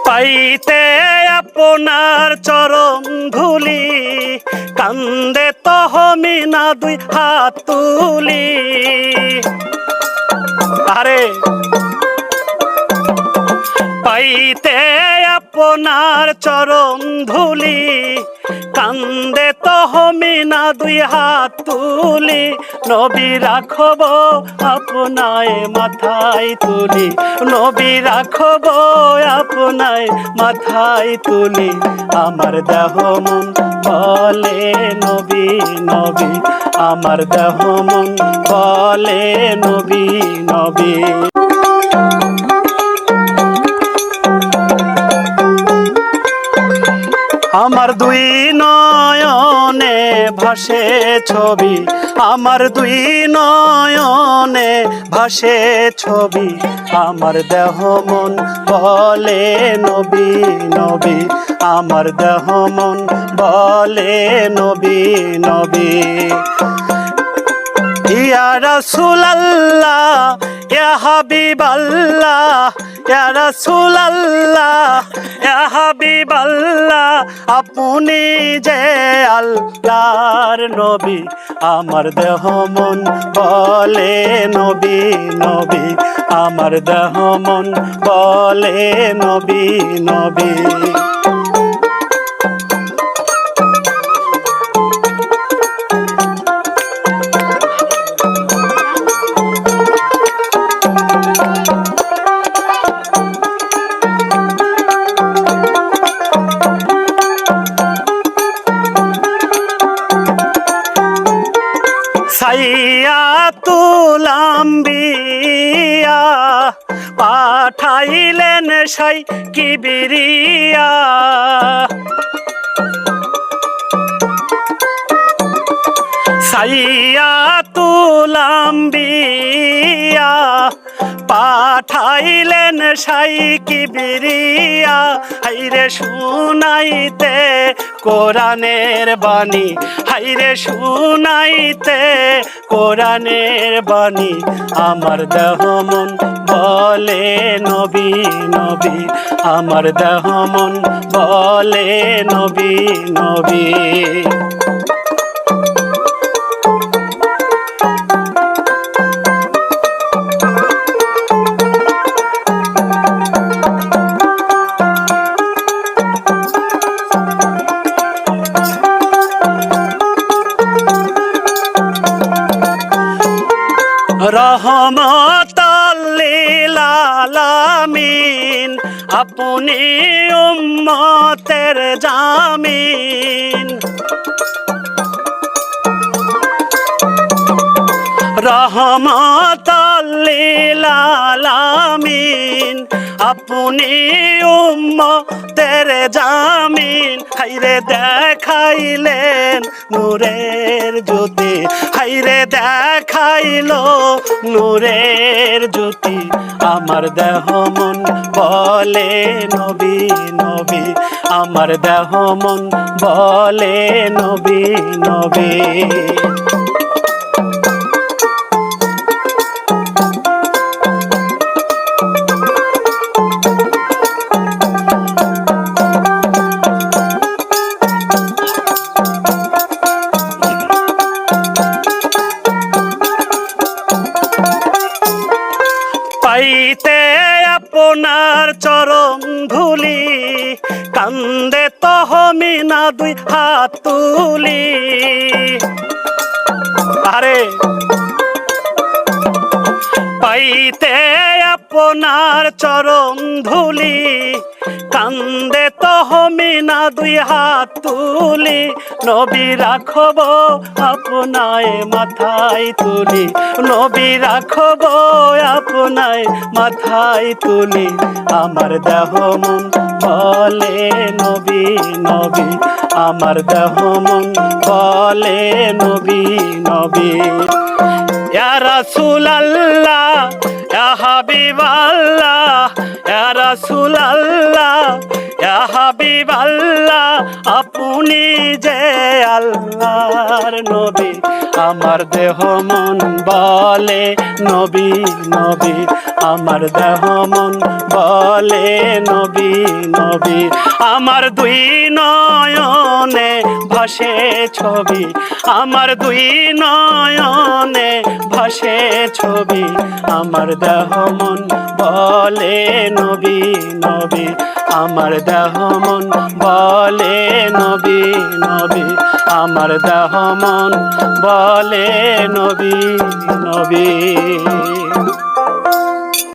পাইতে আপনার চরণ ধুলি, কান্দে তহমিনা দুই হাত তুলি। আরে পাইতে আপনার চরণ ধুলি, কান্দে তহমিনা দুই হাত তুলি। নবী রাখব আপনায় মাথায় তুলি, নবী রাখব আপনায় মাথায় তুলি। আমার দেহ মন বলে নবী নবী, আমার দেহ মন বলে নবী নবী। আমার দুই নয়নে ভাসে ছবি, আমার দুই নয়নে ভাসে ছবি। আমার দেহ মন বলে নবী নবী, আমার দেহ মন বলে নবী নবী। ইয়া রাসূলুল্লাহ ইয়া হাবিবাল্লাহ, ইয়া রাসূলুল্লাহ ইয়া হাবিবাল্লাহ, আপনি যে আল্লাহর নবী। আমার দেহ মন বলে নবী নবী, আমার দেহ মন বলে নবী নবী। সাইয়াতুল আম্বিয়া পাঠাইলেন সাই কিবরিয়া, সাইয়াতুল আম্বিয়া পাঠাইলেন সাই কিবরিয়া। হাইরে শুনাইতে কোরআনের বাণী, হাইরে শুনাইতে কোরআনের বাণী। আমার দেহ মন বলে নবী নবী, আমার দেহ মন বলে নবী নবী। রহমতাল লিল আলামিন, আপনি উম্মতের জামিন। রহমতাল লিল আলামিন, আপনি উম্মতের জামিন। হাইরে দেখাইলেন নূরের জ্যোতি, হাইরে দেখাইল নূরের জ্যোতি। আমার দেহ মন বলে নবী নবী, আমার দেহ মন বলে নবী নবী। পাইতে আপনার চরণ ধুলি, কান্দে তহমিনা দুই হাত তুলি। আরে পাইতে আপনার চরণ ধুলি, কান্দে তহমিনা দুই হাত তুলি। নবী রাখব আপনায় মাথায় তুলি, নবী রাখব আপনায় মাথায় তুলি। আমার দেহ মন বলে নবী নবী, আমার দেহ মন বলে নবী নবী। ইয়া রাসূলুল্লাহ ইয়া হাবিবাল্লাহ, ইয়া রাসূলুল্লাহ ইয়া হাবিবাল্লাহ, আপনি যে আল্লাহর নবী, আমার দেহ মন বলে নবী নবী, আমার দেহ মন বলে নবী নবী। আমার দুই নয়নে ভাসে ছবি, আমার দুই নয়নে ভাসে ছবি, আমার দেহ মন বলে নবী নবী, আমার দেহ মন বলে নবী নবী, আমার দেহ মন বলে নবী নবী।